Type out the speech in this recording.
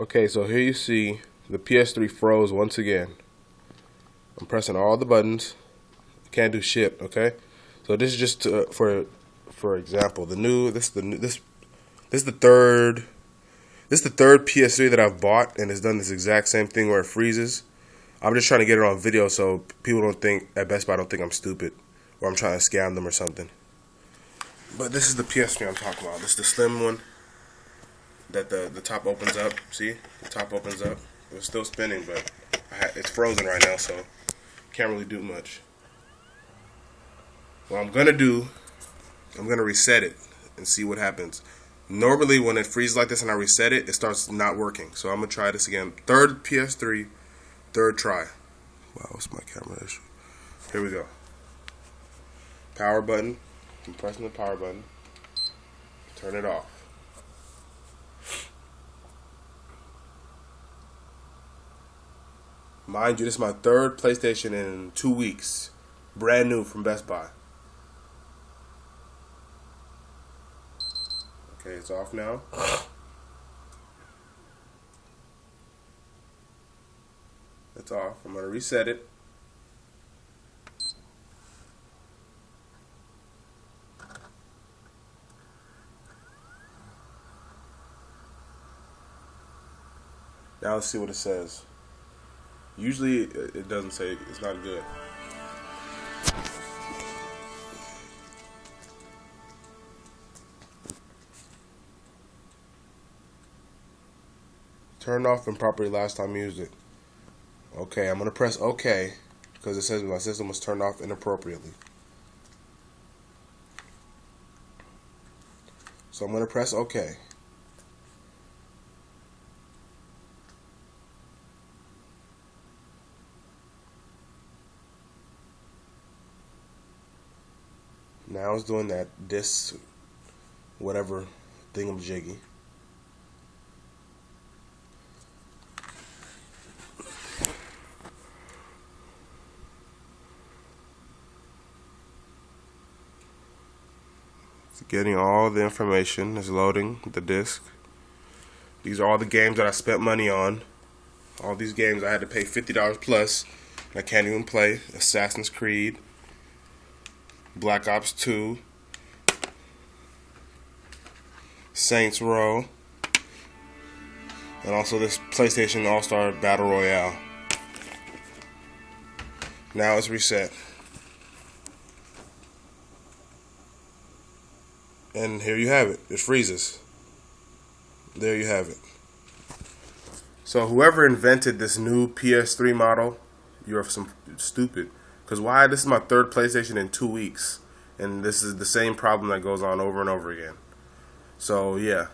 Okay, so here you see the PS3 froze once again. I'm pressing all the buttons. Can't do shit. Okay, so this is just for example, this is the third PS3 that I've bought, and it's done this exact same thing where it freezes. I'm just trying to get it on video so people don't think at Best Buy don't think I'm stupid or I'm trying to scam them or something. But this is the PS3 I'm talking about. This is the slim one that the top opens up. See, the top opens up. It's still spinning, but it's frozen right now, so can't really do much. What I'm gonna do, I'm gonna reset it and see what happens. Normally, when it freezes like this and I reset it, it starts not working. So I'm gonna try this again. Third PS3, third try. Wow, what's my camera issue? Here we go. Power button. I'm pressing the power button. Turn it off. Mind you, this is my third PlayStation in 2 weeks. Brand new from Best Buy. Okay, it's off now. It's off. I'm going to reset it. Now let's see what it says. Usually it doesn't say, it's not good. Turned off improperly last time used it. Okay, I'm going to press OK because it says my system was turned off inappropriately. So I'm going to press OK. Now it's doing that disk, whatever thingamajiggy. It's getting all the information. It's loading the disk. These are all the games that I spent money on. All these games I had to pay $50 plus. I can't even play. Assassin's Creed, Black Ops 2, Saints Row, and also this PlayStation All-Star Battle Royale. Now it's reset. And here you have it. It freezes. There you have it. So whoever invented this new PS3 model, you're some stupid. Because why? This is my third PlayStation in 2 weeks. And this is the same problem that goes on over and over again. So, yeah.